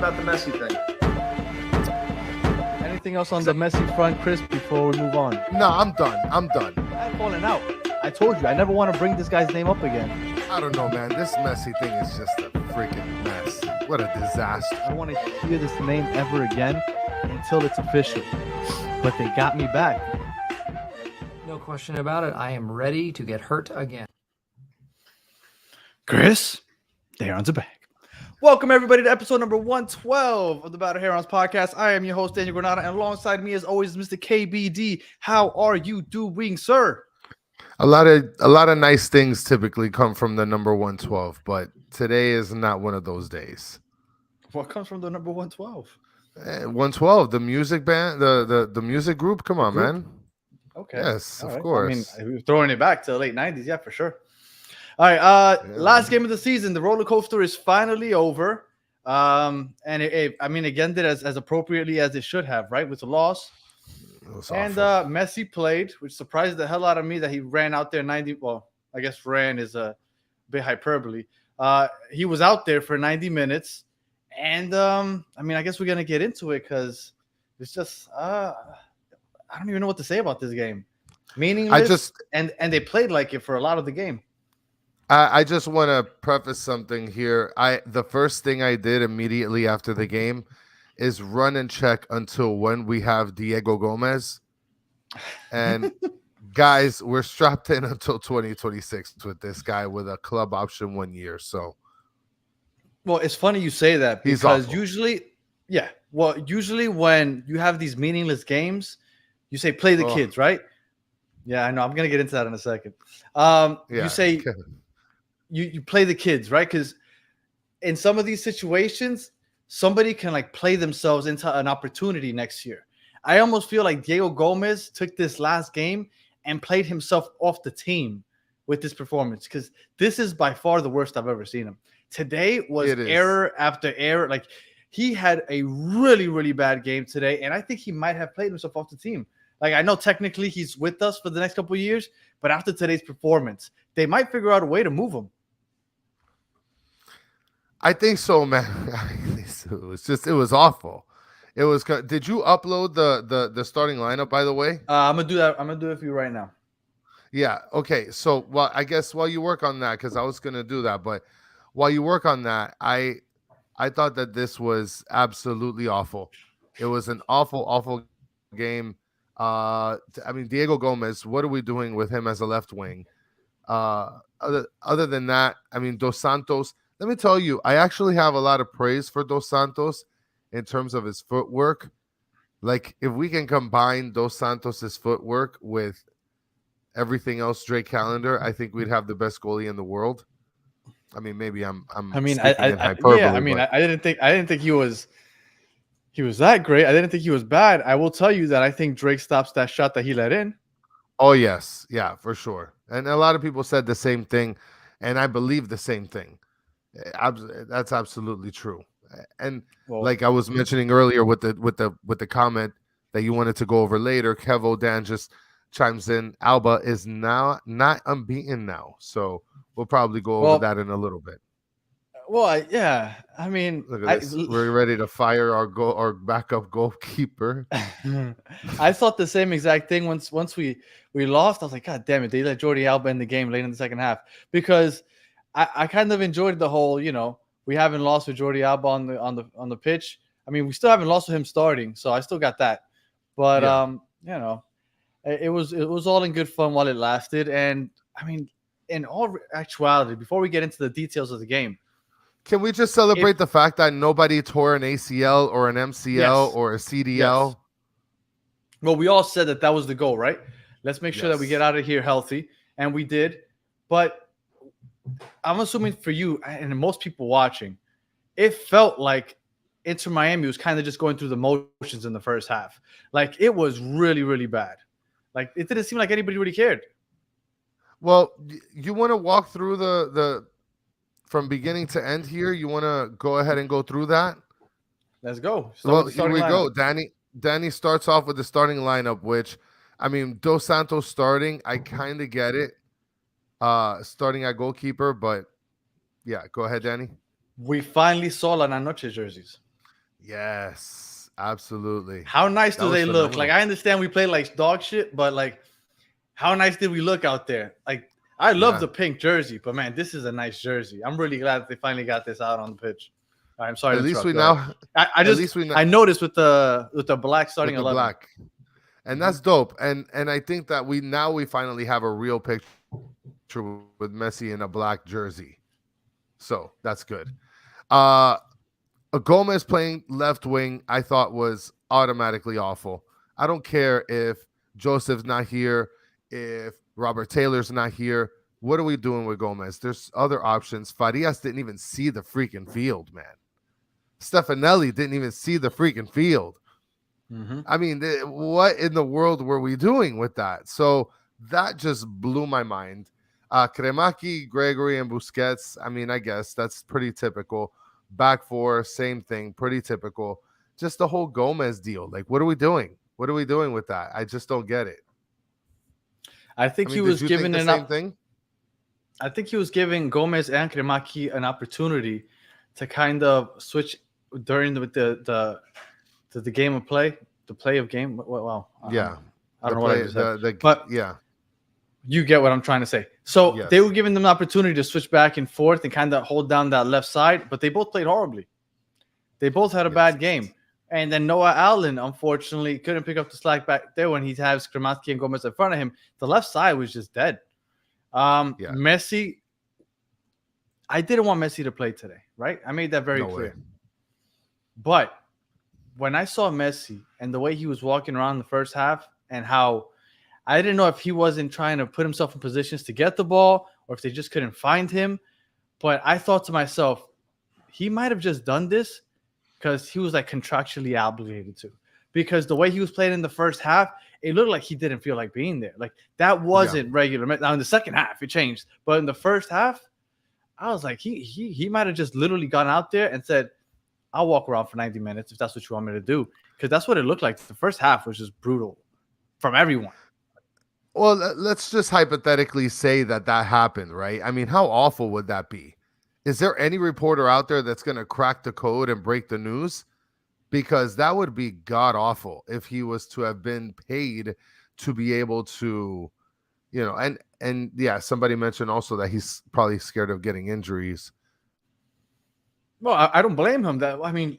about the Messi thing. Anything else on the Messi front, Chris, before we move on? No, I'm done. I'm falling out. I told you, I never want to bring this guy's name up again. I don't know, man. This Messi thing is just a freaking mess. What a disaster. I don't want to hear this name ever again until it's official. But they got me back. No question about it. I am ready to get hurt again. Chris, the Herons are back. Welcome, everybody, to episode number 112 of the Battle Herons podcast. I am your host, Daniel Granada, and alongside me, as always, Mr. KBD. How are you doing, sir? A lot of nice things typically come from the number 112, but today is not one of those days. What comes from the number 112? 112, the music band, the music group. Come on, man. Okay. Yes, all of right. course. I mean, we're throwing it back to the late 90s. Yeah, for sure. All right. Last game of the season. The roller coaster is finally over. And I mean, again, did as appropriately as it should have, right? With the loss. And Messi played, which surprised the hell out of me that he ran out there 90. Well, I guess ran is a bit hyperbole. He was out there for 90 minutes. And I mean, I guess we're going to get into it because it's just I don't even know what to say about this game. Meaningless. And they played like it for a lot of the game. I just want to preface something here. The first thing I did immediately after the game is run and check until when we have Diego Gomez. And guys, we're strapped in until 2026 with this guy with a club option 1 year. So, well, it's funny you say that because usually when you have these meaningless games, you say play the kids, right? Yeah, I know. I'm gonna get into that in a second. You say you play the kids, right? Because in some of these situations, somebody can like play themselves into an opportunity next year. I almost feel like Diego Gomez took this last game and played himself off the team with this performance because this is by far the worst I've ever seen him. Today was error after error. Like he had a really, really bad game today, and I think he might have played himself off the team. Like I know technically he's with us for the next couple of years, but after today's performance, they might figure out a way to move him. I think so, man. It was awful. It was. Did you upload the starting lineup, by the way? I'm gonna do that. I'm gonna do it for you right now. Yeah. Okay. So, well, I guess while you work on that, because I was gonna do that, but while you work on that, I thought that this was absolutely awful. It was an awful game. I mean, Diego Gomez. What are we doing with him as a left wing? Other than that, I mean, Dos Santos. Let me tell you, I actually have a lot of praise for Dos Santos in terms of his footwork. Like, if we can combine Dos Santos's footwork with everything else, Drake Callender, I think we'd have the best goalie in the world. I mean, maybe I'm. I didn't think he was that great. I didn't think he was bad. I will tell you that I think Drake stops that shot that he let in. Oh yes, yeah, for sure. And a lot of people said the same thing, and I believe the same thing. That's absolutely true. And like I was mentioning earlier with the comment that you wanted to go over later, Kevo Dan just chimes in. Alba is now not unbeaten now, so we'll probably go over that in a little bit. Well, yeah. I mean, look at this. We're ready to fire our backup goalkeeper. I thought the same exact thing once we lost. I was like, God damn it! They let Jordi Alba in the game late in the second half because I kind of enjoyed the whole, we haven't lost with Jordi Alba on the pitch. I mean, we still haven't lost with him starting, so I still got that. But it was all in good fun while it lasted. And I mean, in all actuality, before we get into the details of the game, can we just celebrate the fact that nobody tore an ACL or an MCL or a CDL? Yes. Well, we all said that was the goal, right? Let's make sure that we get out of here healthy, and we did. But I'm assuming for you and most people watching, it felt like Inter Miami was kind of just going through the motions in the first half. Like it was really, really bad. Like it didn't seem like anybody really cared. Well, you want to walk through the from beginning to end here? You want to go ahead and go through that? Let's go. Well, here we go. Danny starts off with the starting lineup, which, I mean, Dos Santos starting, I kind of get it. Starting at goalkeeper, but yeah, go ahead, Danny. We finally saw La Noche jerseys. Yes, absolutely. How nice That do was they look? phenomenal. Like, I understand we play like dog shit, but like, how nice did we look out there? Like, I love the pink jersey, but man, this is a nice jersey. I'm really glad that they finally got this out on the pitch. All right, I'm sorry At to least interrupt. we Go ahead. now, I at just least we know I noticed with the black starting with the 11. black, and that's dope. And I think that we finally have a real picture with Messi in a black jersey, so that's good. Uh, Gomez playing left wing, I thought was automatically awful. I don't care if Joseph's not here, if Robert Taylor's not here. What are we doing with Gomez? There's other options. Farias didn't even see the freaking field, man. Stefanelli didn't even see the freaking field. I mean, what in the world were we doing with that? So that just blew my mind. Kremaki, Gregory, and Busquets, I mean, I guess that's pretty typical. Back four, same thing, pretty typical. Just the whole Gomez deal. Like, what are we doing? What are we doing with that? I just don't get it. I think he was giving the same thing. I think he was giving Gomez and Kremaki an opportunity to kind of switch during the game of play, the play of game. Well, yeah, I don't know what I just said, but yeah, you get what I'm trying to say. So yes. They were giving them an opportunity to switch back and forth and kind of hold down that left side, but they both played horribly. They both had a bad game. And then Noah Allen, unfortunately, couldn't pick up the slack back there when he has Kremaki and Gomez in front of him. The left side was just dead. Messi, I didn't want Messi to play today, right? I made that very clear. But when I saw Messi and the way he was walking around the first half and how I didn't know if he wasn't trying to put himself in positions to get the ball or if they just couldn't find him. But I thought to myself, he might have just done this because he was like contractually obligated to. Because the way he was playing in the first half, it looked like he didn't feel like being there. Like that wasn't regular. Now in the second half, it changed. But in the first half, I was like, he might have just literally gone out there and said, I'll walk around for 90 minutes if that's what you want me to do. Because that's what it looked like. The first half was just brutal from everyone. Well, let's just hypothetically say that happened, right? I mean, how awful would that be? Is there any reporter out there that's going to crack the code and break the news? Because that would be god awful if he was to have been paid to be able to, and yeah, somebody mentioned also that he's probably scared of getting injuries. Well, I don't blame him. I mean,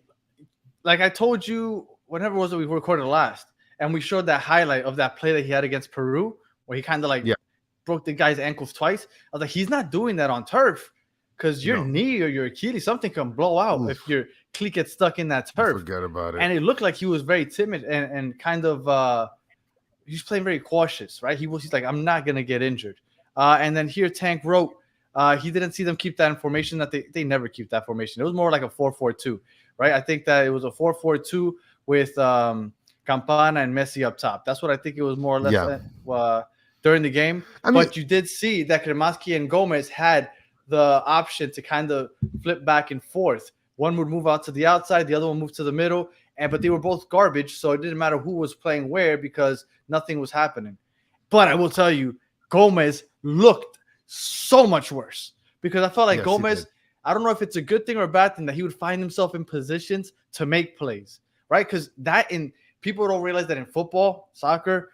like I told you, whenever it was that we recorded last, and we showed that highlight of that play that he had against Peru, where he kind of broke the guy's ankles twice. I was like, he's not doing that on turf. Because your knee or your Achilles, something can blow out if your cleat gets stuck in that turf. Forget about it. And it looked like he was very timid and kind of he's playing very cautious, right? He's like, I'm not gonna get injured. And then here Tank wrote he didn't see them keep that information that they never keep that formation. It was more like a 4-4-2, right? I think that it was a 4-4-2 with Campana and Messi up top. That's what I think it was more or less during the game. But you did see that Kremaki and Gomez had the option to kind of flip back and forth. One would move out to the outside, the other one moved to the middle, but they were both garbage, so it didn't matter who was playing where because nothing was happening. But I will tell you, Gomez looked so much worse because I felt like Gomez, I don't know if it's a good thing or a bad thing that he would find himself in positions to make plays, right? Because people don't realize that in football, soccer,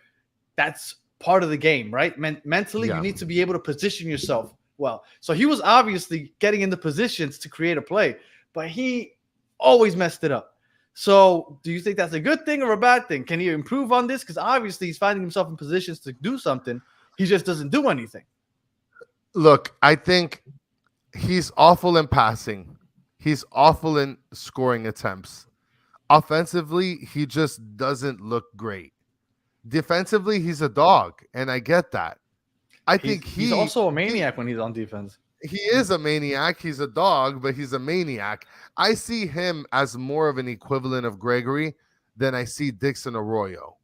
that's part of the game, right? Mentally, you need to be able to position yourself well. So he was obviously getting into positions to create a play, but he always messed it up. So do you think that's a good thing or a bad thing? Can he improve on this? Because obviously he's finding himself in positions to do something. He just doesn't do anything. Look, I think he's awful in passing. He's awful in scoring attempts. Offensively, he just doesn't look great. Defensively, he's a dog, and I get that. I think he's also a maniac when he's on defense. He is a maniac. He's a dog, but he's a maniac. I see him as more of an equivalent of Gregory than I see Dixon Arroyo,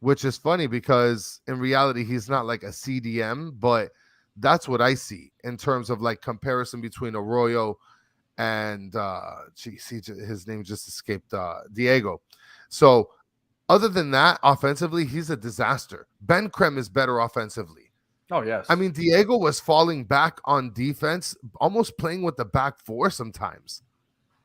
which is funny because in reality, he's not like a CDM, but that's what I see in terms of like comparison between Arroyo and his name just escaped, Diego. So other than that, offensively, he's a disaster. Ben Krem is better offensively. Oh, yes. I mean, Diego was falling back on defense, almost playing with the back four sometimes.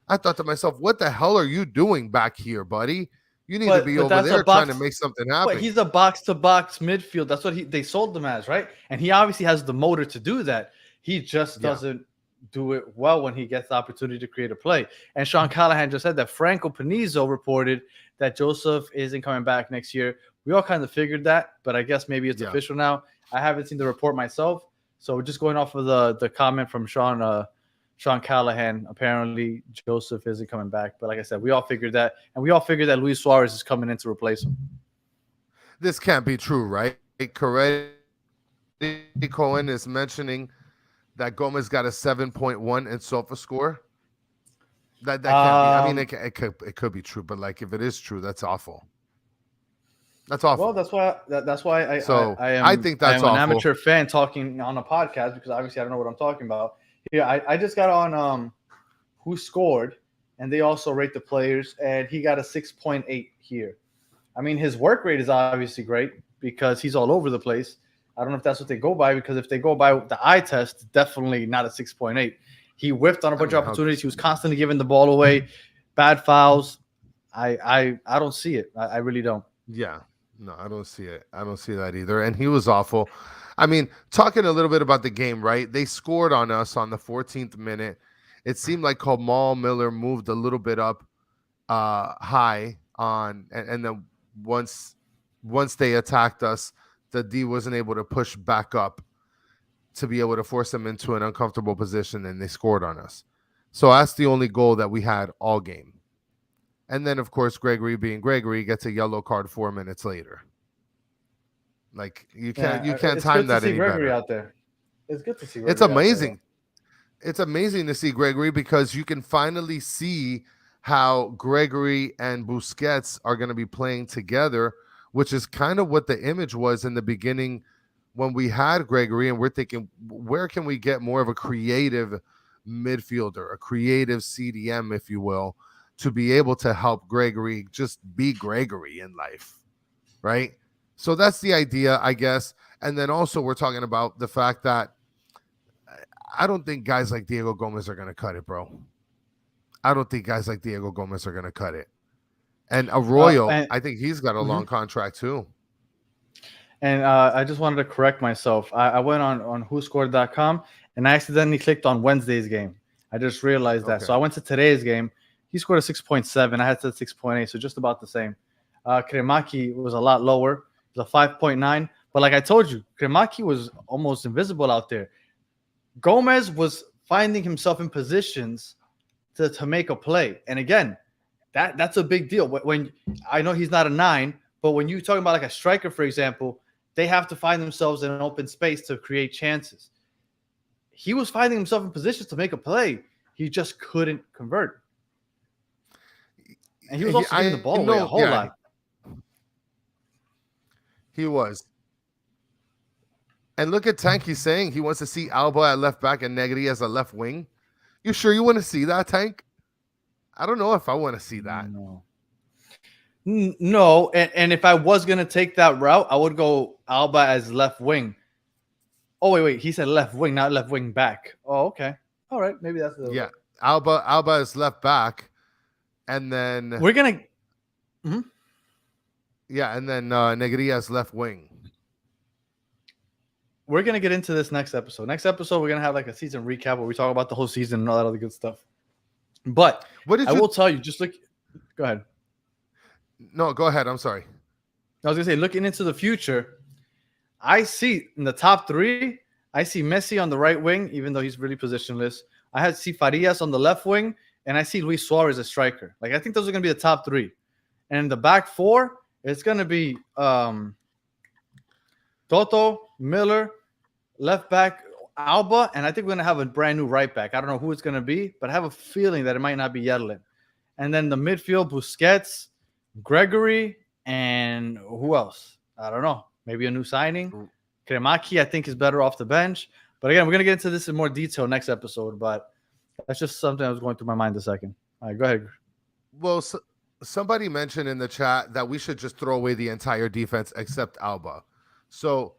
I thought to myself, what the hell are you doing back here, buddy? You need to be over there trying to make something happen. But he's a box-to-box midfield. That's what they sold him as, right? And he obviously has the motor to do that. He just doesn't do it well when he gets the opportunity to create a play. And Sean Callahan just said that Franco Panizo reported that Joseph isn't coming back next year. We all kind of figured that, but I guess maybe it's official now. I haven't seen the report myself, so we're just going off of the comment from Sean Callahan. Apparently, Joseph isn't coming back. But like I said, we all figured that. And we all figured that Luis Suarez is coming in to replace him. This can't be true, right? Correct. Cohen is mentioning that Gomez got a 7.1 in SOFA score. That can't be. I mean, it could be true, but like if it is true, that's awful. That's awful. Well, that's why I think that's awful. An amateur fan talking on a podcast because obviously I don't know what I'm talking about. Here, I just got on Who Scored, and they also rate the players, and he got a 6.8 here. I mean, his work rate is obviously great because he's all over the place. I don't know if that's what they go by, because if they go by the eye test, definitely not a 6.8. He whiffed on a bunch of opportunities. He was constantly giving the ball away, bad fouls. I don't see it. I really don't. Yeah, no, I don't see it. I don't see that either. And he was awful. I mean, talking a little bit about the game, right? They scored on us on the 14th minute. It seemed like Kamal Miller moved a little bit up high on, and then once they attacked us, the D wasn't able to push back up to be able to force them into an uncomfortable position, and they scored on us. So that's the only goal that we had all game. And then, of course, Gregory, being Gregory, gets a yellow card 4 minutes later. Like you can't time that any Gregory better. out there. It's good to see Gregory. It's amazing. It's amazing to see Gregory because you can finally see how Gregory and Busquets are going to be playing together, which is kind of what the image was in the beginning when we had Gregory, and we're thinking, where can we get more of a creative midfielder, a creative CDM, if you will, to be able to help Gregory just be Gregory in life, right? So that's the idea, I guess. And then also we're talking about the fact that I don't think guys like Diego Gomez are going to cut it, bro. I don't think guys like Diego Gomez are going to cut it. And Arroyo, I think he's got a long contract too. And I just wanted to correct myself. I went on whoscored.com and I accidentally clicked on Wednesday's game. I just realized that. So I went to today's game. He scored a 6.7. I had said 6.8, so just about the same. Kremaki was a lot lower. It was a 5.9. But like I told you, Kremaki was almost invisible out there. Gomez was finding himself in positions to make a play. And again, that's a big deal. When I know he's not a 9, but when you're talking about like a striker, for example, they have to find themselves in an open space to create chances. He was finding himself in positions to make a play. He just couldn't convert. And he was also getting the ball away a whole lot. He was. And look at Tank. He's saying he wants to see Alba at left back and Negri as a left wing. You sure you want to see that, Tank? I don't know if I want to see that. No. And if I was going to take that route, I would go Alba as left wing. Oh, wait. He said left wing, not left wing back. Oh, okay. All right. Maybe that's the way. Alba is left back. And then we're going to. Yeah. And then Negria's left wing. We're going to get into this next episode. Next episode, we're going to have like a season recap where we talk about the whole season and all that other good stuff. But I will tell you, just look. Go ahead. No, go ahead. I'm sorry. I was going to say, looking into the future, I see in the top 3, I see Messi on the right wing, even though he's really positionless. I see Farias on the left wing, and I see Luis Suarez as striker. Like, I think those are going to be the top 3. And in the back 4, it's going to be Toto, Miller, left back, Alba, and I think we're going to have a brand new right back. I don't know who it's going to be, but I have a feeling that it might not be Yedlin. And then the midfield, Busquets, Gregory, and who else? I don't know. Maybe a new signing. Kremaki, I think, is better off the bench. But again, we're going to get into this in more detail next episode, but that's just something that was going through my mind a second. All right, go ahead. Well, somebody mentioned in the chat that we should just throw away the entire defense except Alba. So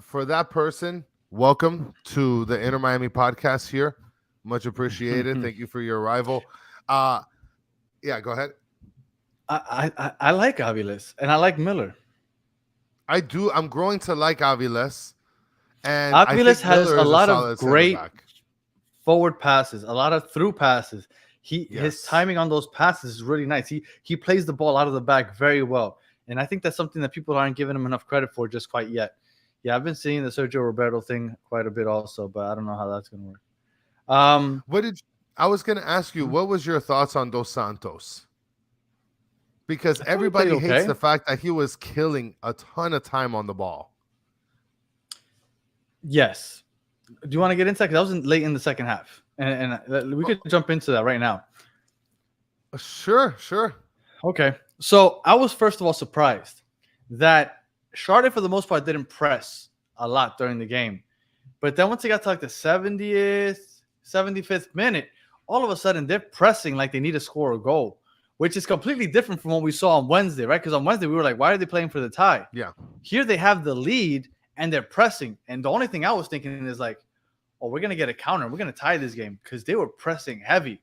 for that person, welcome to the Inter Miami podcast here. Much appreciated. Thank you for your arrival. Yeah, go ahead. I like Aviles and I like Miller. I do. I'm growing to like Aviles, and I Aviles think has Miller a is a lot of solid center great back. forward passes, a lot of through passes. His timing on those passes is really nice. He plays the ball out of the back very well, and I think that's something that people aren't giving him enough credit for just quite yet. Yeah, I've been seeing the Sergio Roberto thing quite a bit also, but I don't know how that's going to work. I was going to ask you, what was your thoughts on Dos Santos? Because everybody hates the fact that he was killing a ton of time on the ball. Yes. Do you want to get into that? Because I was late in the second half, and we could jump into that right now. Sure. Okay. So I was first of all surprised that Charlotte, for the most part, didn't press a lot during the game. But then once it got to like the 70th, 75th minute, all of a sudden they're pressing like they need to score a goal, which is completely different from what we saw on Wednesday, right? Because on Wednesday we were like, why are they playing for the tie? Yeah. Here they have the lead and they're pressing. And the only thing I was thinking is like, oh, we're going to get a counter. We're going to tie this game because they were pressing heavy.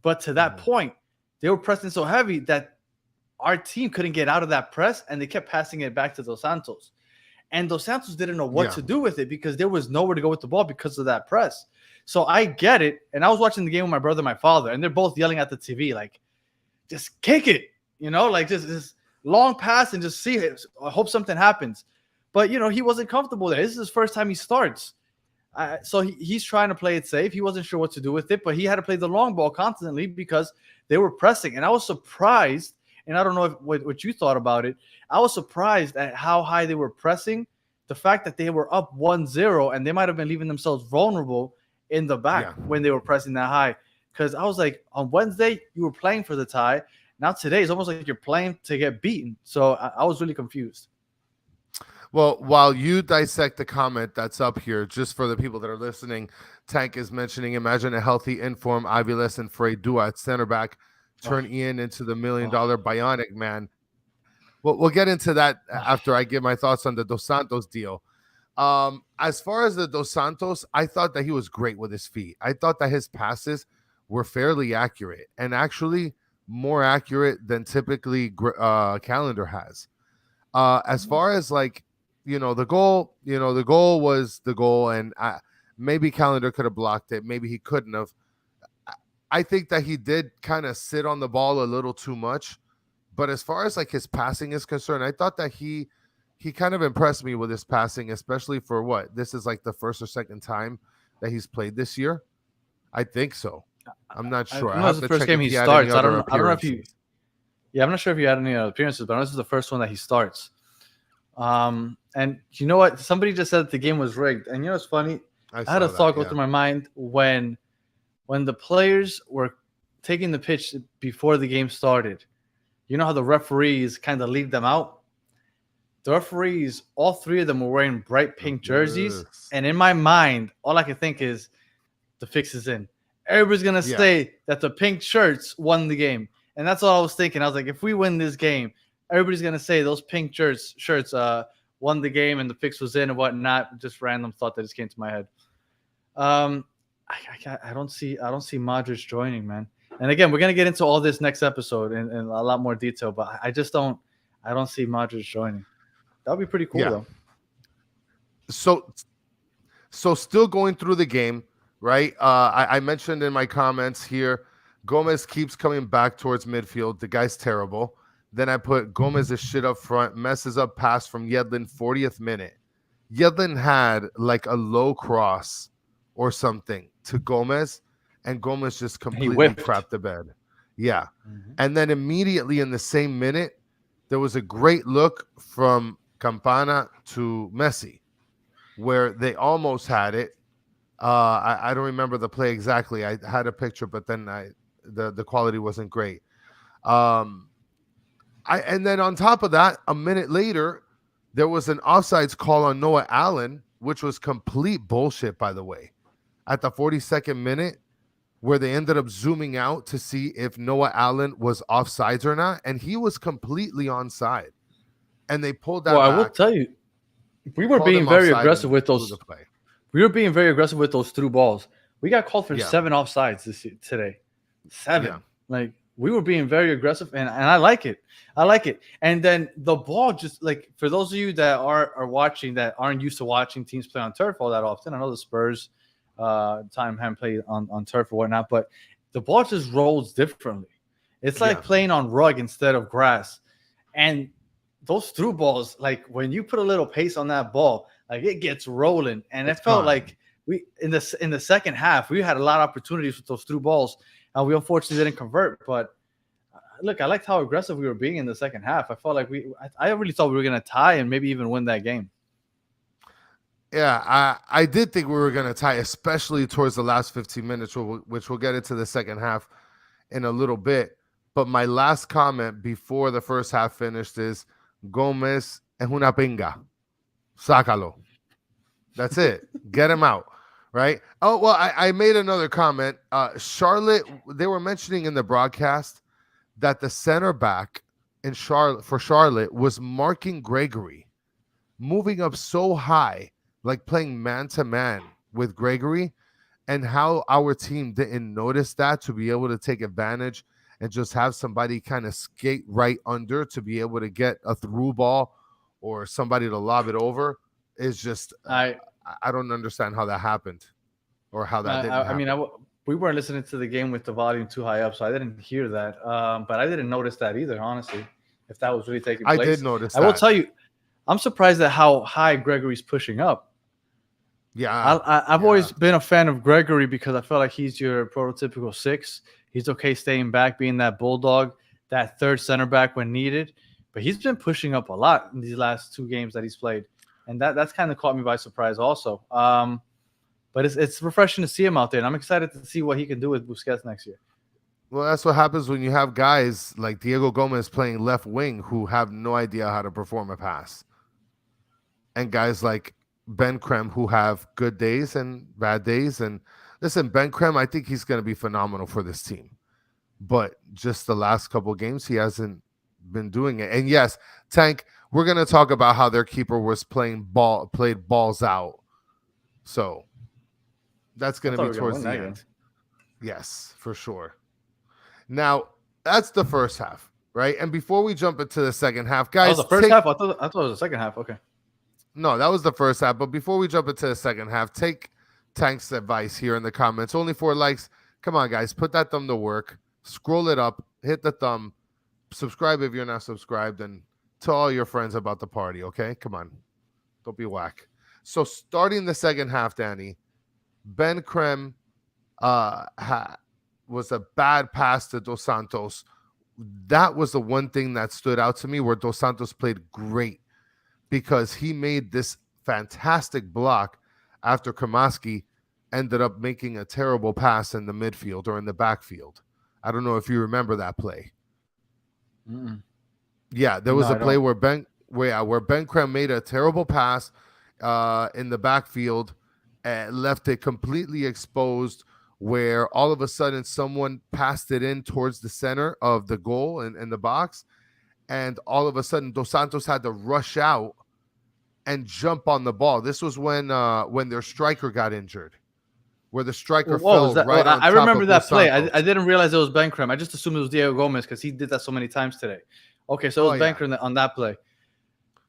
But to that point, they were pressing so heavy that our team couldn't get out of that press, and they kept passing it back to Dos Santos. And Dos Santos didn't know what to do with it because there was nowhere to go with the ball because of that press. So I get it. And I was watching the game with my brother and my father, and they're both yelling at the TV, like, just kick it, like just this long pass and just see it. I hope something happens. But, he wasn't comfortable there. This is his first time he starts. So he's trying to play it safe. He wasn't sure what to do with it, but he had to play the long ball constantly because they were pressing. And I was surprised, and I don't know what you thought about it. I was surprised at how high they were pressing, the fact that they were up 1-0, and they might have been leaving themselves vulnerable in the back when they were pressing that high. Because I was like, on Wednesday, you were playing for the tie. Now today, it's almost like you're playing to get beaten. So I was really confused. Well, while you dissect the comment that's up here, just for the people that are listening, Tank is mentioning, imagine a healthy, informed Aviles and Frey duo at center back, turn Ian into the $1 million bionic man. Well, we'll get into that after I give my thoughts on the Dos Santos deal. As far as the Dos Santos, I thought that he was great with his feet. I thought that his passes were fairly accurate, and actually more accurate than typically Calendar has. As far as like, the goal, the goal was the goal, and maybe Calendar could have blocked it. Maybe he couldn't have. I think that he did kind of sit on the ball a little too much. But as far as like his passing is concerned, I thought that he kind of impressed me with his passing, especially for what? This is like the first or second time that he's played this year. I think so. I'm not sure. I know it's the first game he starts. I don't know if he. Yeah, I'm not sure if he had any other appearances, but this is the first one that he starts. And you know what? Somebody just said that the game was rigged. And it's funny. I had a thought go through my mind when the players were taking the pitch before the game started. You know how the referees kind of leave them out? The referees, all three of them were wearing bright pink jerseys. And in my mind, all I can think is the fix is in. Everybody's going to say that the pink shirts won the game. And that's all I was thinking. I was like, if we win this game, everybody's going to say those pink shirts won the game and the fix was in and whatnot. Just random thought that just came to my head. I don't see Modric joining, man. And again, we're going to get into all this next episode in a lot more detail, but I don't see Modric joining. That would be pretty cool, though. So still going through the game, right? I mentioned in my comments here, Gomez keeps coming back towards midfield. The guy's terrible. Then I put Gomez is shit up front, messes up pass from Yedlin, 40th minute. Yedlin had like a low cross or something to Gomez, and Gomez just completely crapped the bed. Yeah. Mm-hmm. And then immediately in the same minute, there was a great look from Campana to Messi, where they almost had it. I don't remember the play exactly. I had a picture, but then the quality wasn't great. And then on top of that, a minute later, there was an offsides call on Noah Allen, which was complete bullshit, by the way. At the 42nd minute, where they ended up zooming out to see if Noah Allen was offsides or not, and he was completely onside. And they pulled that back. I will tell you, we were being very aggressive with those. We were being very aggressive with those through balls. We got called for 7 offsides today. 7. Yeah. Like we were being very aggressive, and I like it. I like it. And then the ball just like for those of you that are watching that aren't used to watching teams play on turf all that often. I know the Spurs time haven't played on turf or whatnot, but the ball just rolls differently. It's like playing on rug instead of grass. And those through balls, like when you put a little pace on that ball, like it gets rolling. And it felt like we in the second half, we had a lot of opportunities with those through balls. And we unfortunately didn't convert. But look, I liked how aggressive we were being in the second half. I felt like I really thought we were going to tie and maybe even win that game. Yeah, I did think we were going to tie, especially towards the last 15 minutes, which we'll get into the second half in a little bit. But my last comment before the first half finished is Gomez es una pinga. Sácalo. That's it. Get him out. Right? Oh, well, I made another comment. Charlotte, they were mentioning in the broadcast that the center back in Charlotte was marking Gregory, moving up so high, like playing man-to-man with Gregory, and how our team didn't notice that to be able to take advantage and just have somebody kind of skate right under to be able to get a through ball or somebody to lob it over is just I don't understand how that happened or how that didn't happen. I mean, we weren't listening to the game with the volume too high up, so I didn't hear that. But I didn't notice that either, honestly, if that was really taking place. I did notice that. I will tell you, I'm surprised at how high Gregory's pushing up. Yeah. I've always been a fan of Gregory because I feel like he's your prototypical 6. He's okay staying back, being that bulldog, that third center back when needed. But he's been pushing up a lot in these last 2 games that he's played. And that's kind of caught me by surprise also. But it's refreshing to see him out there. And I'm excited to see what he can do with Busquets next year. Well, that's what happens when you have guys like Diego Gomez playing left wing who have no idea how to perform a pass. And guys like Ben Krem who have good days and bad days. And listen, Ben Krem, I think he's going to be phenomenal for this team. But just the last couple of games, he hasn't been doing it. And yes, Tank, we're going to talk about how their keeper was played balls out. So that's going to be towards the end. Yes, for sure. Now, that's the first half, right? And before we jump into the second half, guys. Oh, the first half? I thought it was the second half. Okay. No, that was the first half. But before we jump into the second half, take Tank's advice here in the comments. Only 4 likes. Come on, guys. Put that thumb to work. Scroll it up. Hit the thumb. Subscribe if you're not subscribed. And tell all your friends about the party, okay? Come on. Don't be whack. So starting the second half, Danny, Ben Krem was a bad pass to Dos Santos. That was the one thing that stood out to me where Dos Santos played great because he made this fantastic block after Kamaski ended up making a terrible pass in the midfield or in the backfield. I don't know if you remember that play. Mm-mm. Yeah, there was a play where Ben Krem made a terrible pass in the backfield and left it completely exposed where all of a sudden someone passed it in towards the center of the goal in the box. And all of a sudden Dos Santos had to rush out and jump on the ball. This was when their striker got injured, where the striker fell right on top. I remember that play. I didn't realize it was Ben Krem. I just assumed it was Diego Gomez because he did that so many times today. Okay, so it was Ben Krem on that play.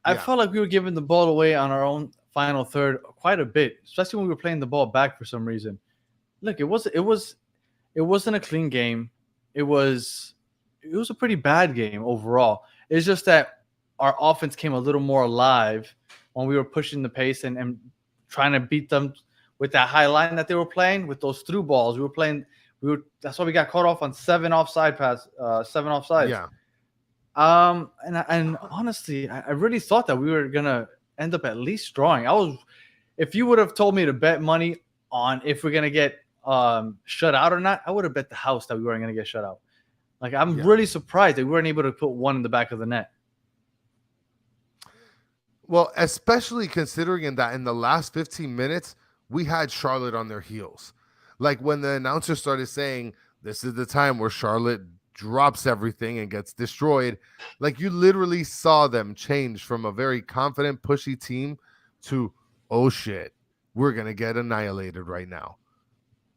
I felt like we were giving the ball away on our own final third quite a bit, especially when we were playing the ball back for some reason. Look, it wasn't a clean game. It was a pretty bad game overall. It's just that our offense came a little more alive when we were pushing the pace and trying to beat them with that high line that they were playing with those through balls. That's why we got caught off on 7 offsides. Yeah. And honestly, I really thought that we were gonna end up at least drawing. If you would have told me to bet money on if we're gonna get shut out or not, I would have bet the house that we weren't gonna get shut out. Like I'm really surprised that we weren't able to put one in the back of the net. Well, especially considering that in the last 15 minutes, we had Charlotte on their heels. Like when the announcer started saying, this is the time where Charlotte drops everything and gets destroyed. Like you literally saw them change from a very confident, pushy team to, oh shit, we're going to get annihilated right now.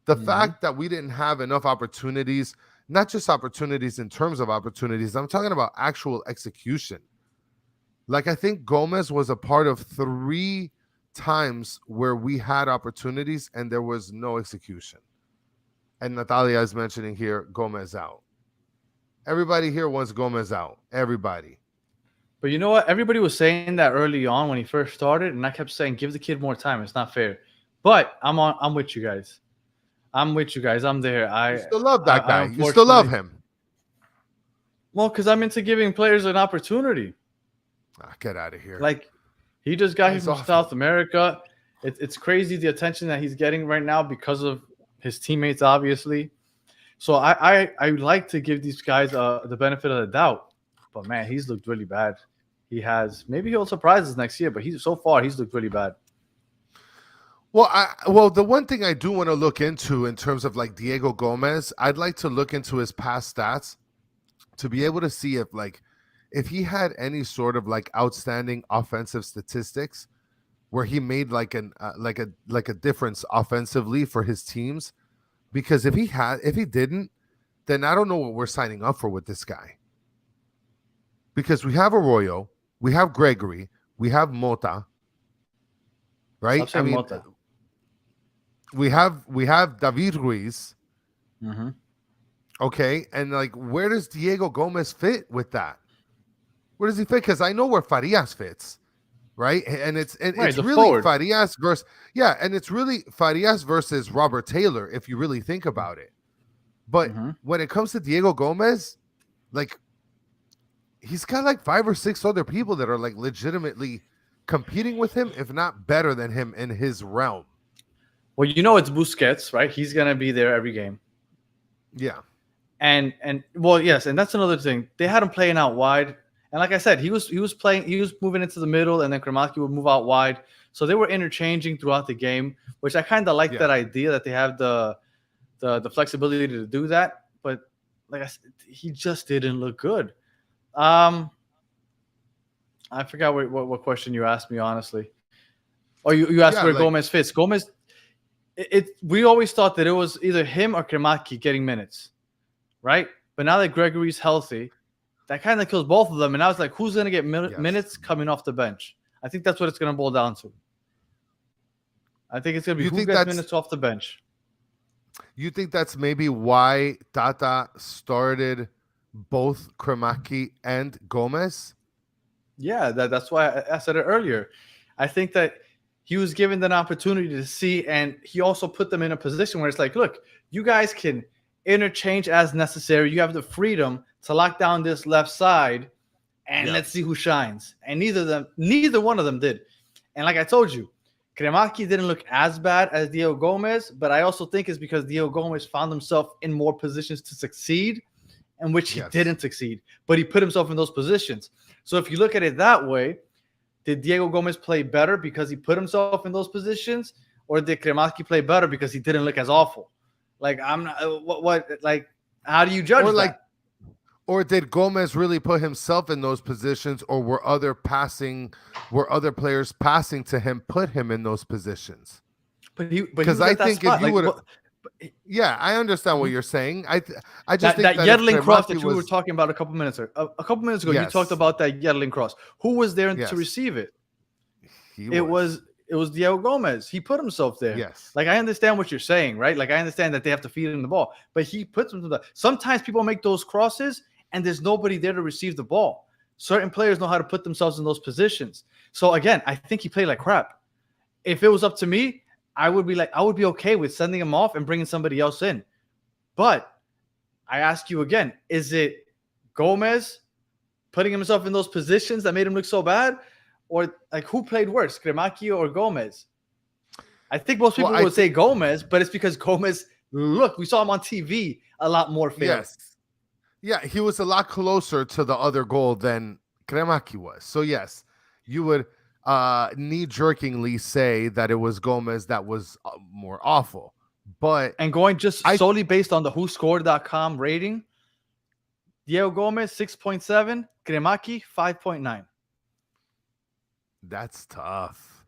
The fact that we didn't have enough opportunities, not just opportunities in terms of opportunities, I'm talking about actual execution. Like, I think Gomez was a part of 3 times where we had opportunities and there was no execution. And Natalia is mentioning here, Gomez out. Everybody here wants Gomez out. Everybody. But you know what? Everybody was saying that early on when he first started, and I kept saying, give the kid more time. It's not fair. But I'm with you guys. I'm with you guys. I'm there. You still love that guy. You still love him. Well, because I'm into giving players an opportunity. Get out of here. Like, he just got here from South America. It's crazy the attention that he's getting right now because of his teammates, obviously. So I like to give these guys the benefit of the doubt. But, man, he's looked really bad. He has. Maybe he'll surprise us next year, but so far he's looked really bad. Well, the one thing I do want to look into in terms of like Diego Gomez, I'd like to look into his past stats to be able to see if he had any sort of like outstanding offensive statistics where he made like a difference offensively for his teams. Because if he didn't, then I don't know what we're signing up for with this guy. Because we have Arroyo, we have Gregory, we have Mota, right? I mean, Mota. We have David Ruiz. Mm-hmm. Okay, and like, where does Diego Gomez fit with that? Where does he fit? Because I know where Farias fits, right? And it's really forward. Farias versus and it's really Farias versus Robert Taylor if you really think about it. But when it comes to Diego Gomez, like, he's got like 5 or 6 other people that are like legitimately competing with him, if not better than him in his realm. Well, you know, it's Busquets, right? He's gonna be there every game. Yeah. And well, yes, and that's another thing. They had him playing out wide, and like I said, he was moving into the middle, and then Kremaki would move out wide. So they were interchanging throughout the game, which I kind of like that idea that they have the flexibility to do that. But like I said, he just didn't look good. I forgot what question you asked me, honestly. Or you asked where Gomez fits. Gomez, we always thought that it was either him or Kremaki getting minutes, right? But now that Gregory's healthy, that kind of kills both of them. And I was like, who's going to get minutes coming off the bench? I think that's what it's going to boil down to. I think it's going to be who gets minutes off the bench. You think that's maybe why Tata started both Kremaki and Gomez? Yeah, that's why I said it earlier. I think that he was given an opportunity to see, and he also put them in a position where it's like, look, you guys can interchange as necessary. You have the freedom to lock down this left side, and let's see who shines. And neither one of them did. And like I told you, Kremaki didn't look as bad as Diego Gomez, but I also think it's because Diego Gomez found himself in more positions to succeed, in which he didn't succeed, but he put himself in those positions. So if you look at it that way, did Diego Gomez play better because he put himself in those positions, or did Kremaki play better because he didn't look as awful? Like, I'm not like, how do you judge that? Or did Gomez really put himself in those positions, or were other players passing to him put him in those positions? Because I think if you would, I understand what you're saying. I just think that Yedlin cross that you were talking about a couple minutes ago. You talked about that Yedlin cross. Who was there to receive it? It was Diego Gomez. He put himself there. Yes. Like, I understand what you're saying, right? Like, I understand that they have to feed him the ball, but he puts him to the. Sometimes people make those crosses and there's nobody there to receive the ball. Certain players know how to put themselves in those positions. So again, I think he played like crap. If it was up to me, I would be okay with sending him off and bringing somebody else in. But I ask you again, is it Gomez putting himself in those positions that made him look so bad? Or like, who played worse, Kremaki or Gomez? I think most people would say Gomez, but it's because Gomez, we saw him on TV a lot more fair. Yes. Yeah, he was a lot closer to the other goal than Kremaki was. So yes, you would knee-jerkingly say that it was Gomez that was more awful. And going just solely based on the WhoScored.com rating, Diego Gomez 6.7, Kremaki 5.9. That's tough.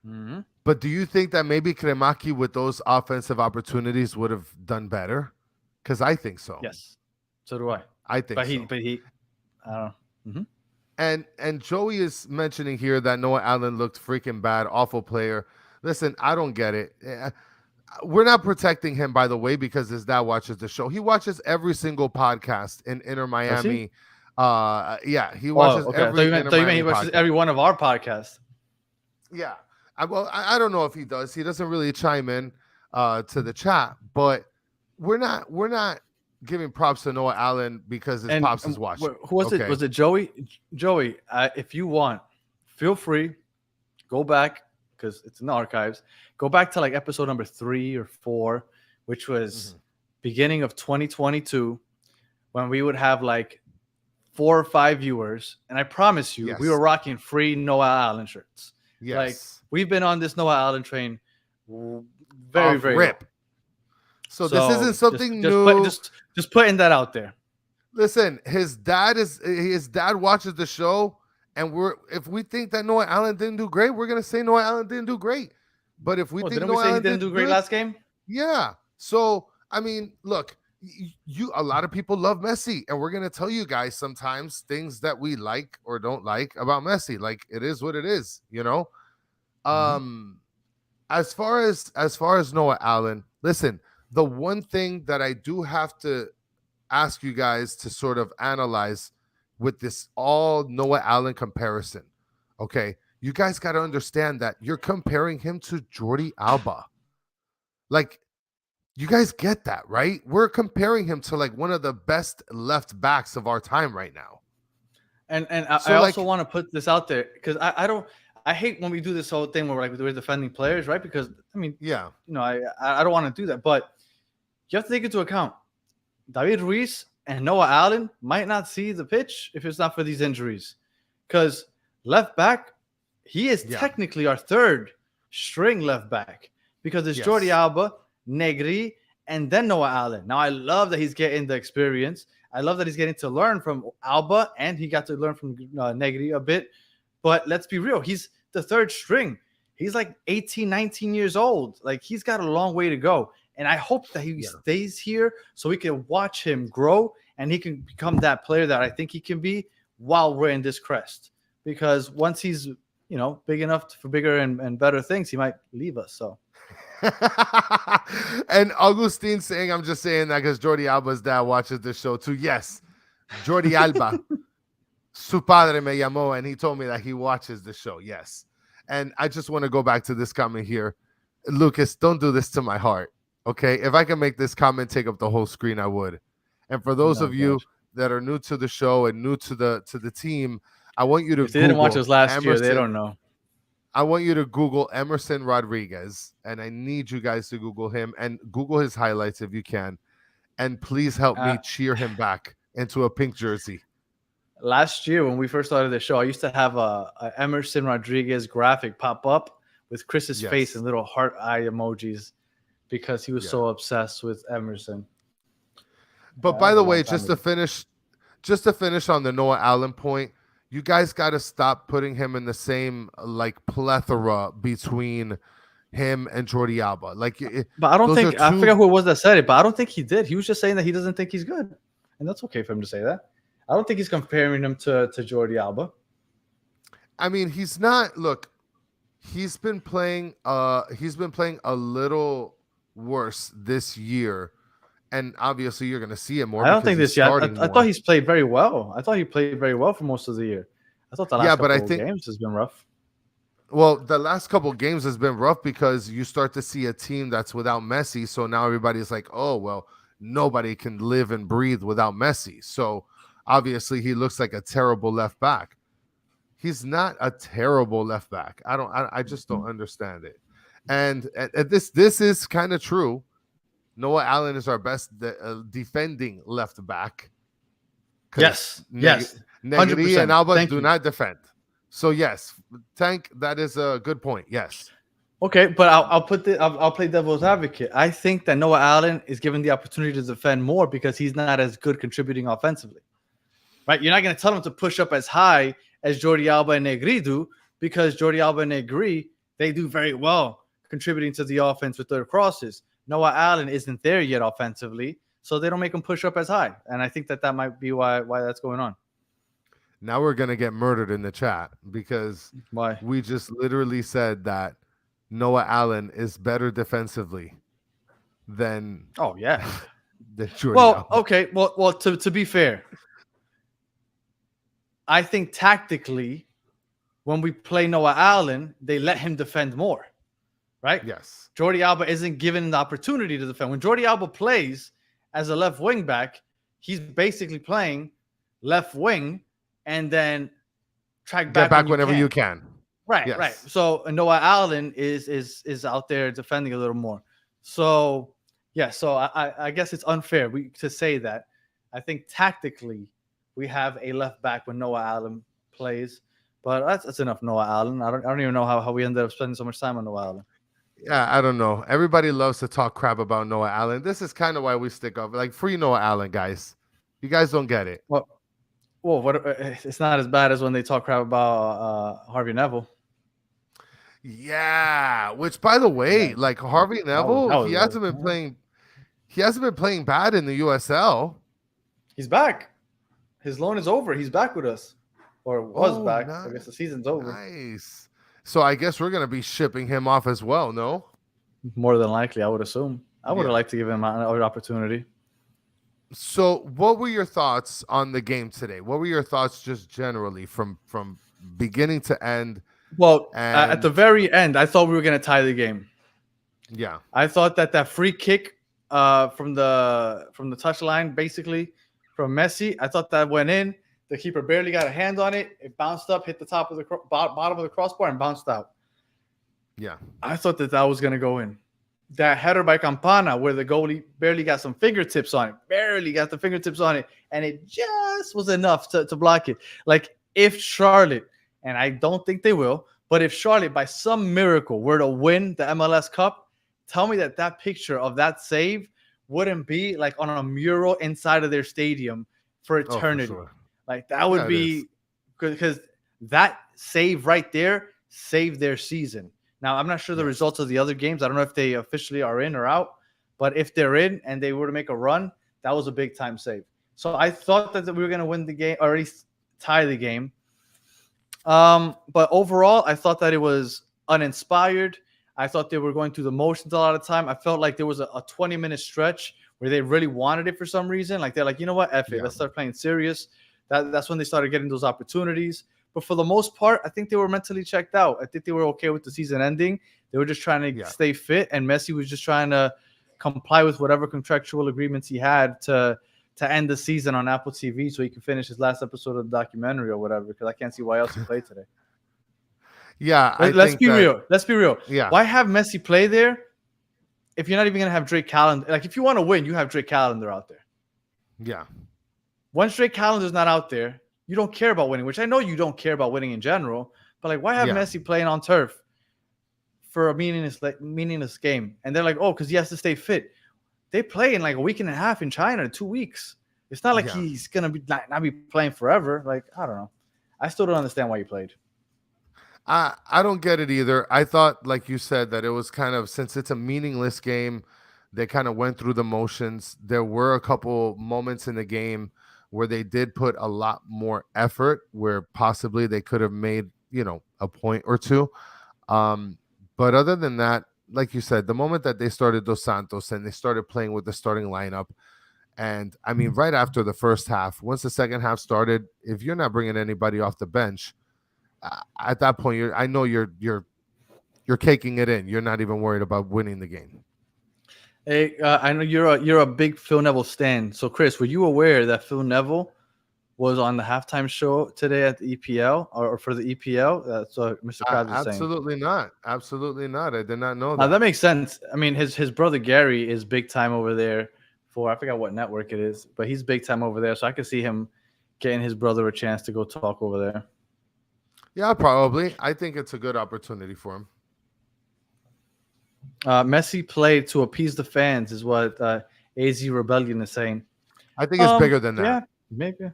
Mm-hmm. But do you think that maybe Kremaki with those offensive opportunities would have done better? Because I think so. Yes, so do I. I think so. But he, I don't know. Mm-hmm. And Joey is mentioning here that Noah Allen looked freaking bad, awful player. Listen, I don't get it. We're not protecting him, by the way, because his dad watches the show. He watches every single podcast in Inter Miami. Yeah, he watches every. He watches every one of our podcasts. Yeah, I don't know if he does. He doesn't really chime in to the chat, but we're not giving props to Noah Allen because his pops is watching. Who was it? Was it Joey? Joey, if you want, feel free, go back because it's in the archives. Go back to like episode number 3 or 4, which was beginning of 2022, when we would have like 4 or 5 viewers, and I promise you, we were rocking free Noah Allen shirts. Yes. Like we've been on this Noah Allen train very rip. So this isn't something new. Just putting that out there. Listen, his dad watches the show, and if we think that Noah Allen didn't do great, we're gonna say Noah Allen didn't do great. But if we think Noah Allen didn't do great last game, yeah. So I mean, look, a lot of people love Messi, and we're gonna tell you guys sometimes things that we like or don't like about Messi. Like it is what it is, you know. As far as Noah Allen, listen. The one thing that I do have to ask you guys to sort of analyze with this all Noah Allen comparison, okay? You guys got to understand that you're comparing him to Jordi Alba. Like, you guys get that, right? We're comparing him to like one of the best left backs of our time right now. And I also want to put this out there because I hate when we do this whole thing where we're defending players, right? Because I mean, I don't want to do that, but you have to take into account David Ruiz and Noah Allen might not see the pitch if it's not for these injuries. Because left back, he is technically our third string left back because it's Jordi Alba, Negri, and then Noah Allen. Now, I love that he's getting the experience. I love that he's getting to learn from Alba, and he got to learn from Negri a bit. But let's be real. He's the third string. He's like 18, 19 years old. Like, he's got a long way to go. And I hope that he stays here so we can watch him grow and he can become that player that I think he can be while we're in this crest. Because once he's, big enough for bigger and better things, he might leave us. So. And Augustine saying, I'm just saying that because Jordi Alba's dad watches this show too. Yes, Jordi Alba. Su padre me llamó, and he told me that he watches the show. Yes. And I just want to go back to this comment here. Lucas, don't do this to my heart. Okay, if I can make this comment take up the whole screen, I would. And for those of you that are new to the show and new to the team, I want you to if they didn't watch us last year, they don't know. I want you to Google Emerson Rodriguez, and I need you guys to Google him and Google his highlights if you can. And please help me cheer him back into a pink jersey. Last year, when we first started the show, I used to have a Emerson Rodriguez graphic pop up with Chris's face and little heart eye emojis. Because he was so obsessed with Emerson. But by the way, just to finish on the Noah Allen point, you guys got to stop putting him in the same like plethora between him and Jordi Alba. Like, but I don't think I forgot who it was that said it, but I don't think he did. He was just saying that he doesn't think he's good, and that's okay for him to say that. I don't think he's comparing him to Jordi Alba. I mean, he's not. Look, he's been playing a little worse this year, and obviously you're going to see it more. I don't think this year. I thought he's played very well. I thought he played very well for most of the year. I thought the last couple of games has been rough. Well, the last couple of games has been rough because you start to see a team that's without Messi. So now everybody's like, oh, well, nobody can live and breathe without Messi. So obviously he looks like a terrible left back. He's not a terrible left back. I just don't understand it. And this is kind of true. Noah Allen is our best defending left back. Yes. Negri and Alba do not defend. So yes, Tank, that is a good point. Yes. Okay, but I'll play devil's advocate. I think that Noah Allen is given the opportunity to defend more because he's not as good contributing offensively. Right? You're not going to tell him to push up as high as Jordi Alba and Negri do because Jordi Alba and Negri they do very well contributing to the offense with their crosses. Noah Allen isn't there yet offensively, so they don't make him push up as high. And I think that might be why that's going on. Now we're going to get murdered in the chat because why? We just literally said that Noah Allen is better defensively than Jordan Allen. Okay. Well, to be fair, I think tactically, when we play Noah Allen, they let him defend more, right? Yes. Jordi Alba isn't given the opportunity to defend. When Jordi Alba plays as a left wing back, he's basically playing left wing and then track back whenever you can. Right, yes. Right. So Noah Allen is out there defending a little more. So yeah, so I guess it's unfair to say that. I think tactically we have a left back when Noah Allen plays, but that's enough Noah Allen. I don't even know how we ended up spending so much time on Noah Allen. Yeah, I don't know. Everybody loves to talk crap about Noah Allen. This is kind of why we stick up. Like, free Noah Allen, guys. You guys don't get it. Well, it's not as bad as when they talk crap about Harvey Neville. Yeah, which, by the way, like Harvey Neville, he hasn't been playing. He hasn't been playing bad in the USL. He's back. His loan is over. He's back with us, or was back. Nice. I guess the season's over. Nice. So I guess we're gonna be shipping him off as well. No, more than likely, I would assume. I would have liked to give him another opportunity. So, what were your thoughts on the game today? What were your thoughts just generally from beginning to end? Well, at the very end, I thought we were going to tie the game. Yeah. I thought that free kick from the touchline, basically, from Messi, I thought that went in. The keeper barely got a hand on it. It bounced up, hit the top of the bottom of the crossbar, and bounced out. Yeah. I thought that was going to go in. That header by Campana, where the goalie barely got some fingertips on it, and it just was enough to block it. Like, if Charlotte, and I don't think they will, but if Charlotte, by some miracle, were to win the MLS Cup, tell me that picture of that save wouldn't be like on a mural inside of their stadium for eternity. For sure. Like, that would be good, because that save right there saved their season. Now, I'm not sure the results of the other games. I don't know if they officially are in or out, but if they're in and they were to make a run, that was a big-time save. So I thought that we were going to win the game, or at least tie the game. But overall, I thought that it was uninspired. I thought they were going through the motions a lot of time. I felt like there was a 20-minute stretch where they really wanted it for some reason. Like, they're like, you know what, F it, let's start playing serious. That's when they started getting those opportunities. But for the most part, I think they were mentally checked out. I think they were okay with the season ending. They were just trying to stay fit, and Messi was just trying to comply with whatever contractual agreements he had to end the season on Apple TV so he could finish his last episode of the documentary or whatever, because I can't see why else he played today. Let's be real. Let's be real. Yeah. Why have Messi play there if you're not even going to have Drake Callender? Like, if you want to win, you have Drake Callender out there. Yeah. Once Drake Callender's not out there, you don't care about winning, which I know you don't care about winning in general, but like, why have Messi playing on turf for a meaningless game? And they're like, oh, because he has to stay fit. They play in like a week and a half in China, 2 weeks. It's not like he's gonna be not be playing forever. Like, I don't know. I still don't understand why he played. I don't get it either. I thought, like you said, that it was kind of, since it's a meaningless game, they kind of went through the motions. There were a couple moments in the game where they did put a lot more effort, where possibly they could have made, a point or two. But other than that, like you said, the moment that they started Dos Santos and they started playing with the starting lineup, and I mean, right after the first half, once the second half started, if you're not bringing anybody off the bench, at that point, I know you're caking it in. You're not even worried about winning the game. Hey, I know you're a big Phil Neville stan. So, Chris, were you aware that Phil Neville was on the halftime show today at the EPL or for the EPL? That's what Mr. Krabs is saying. Absolutely not. Absolutely not. I did not know that. Now, that makes sense. I mean, his brother Gary is big time over there for, I forgot what network it is, but he's big time over there. So I could see him getting his brother a chance to go talk over there. Yeah, probably. I think it's a good opportunity for him. Messi played to appease the fans, is what AZ Rebellion is saying. I think it's bigger than that. Yeah, maybe.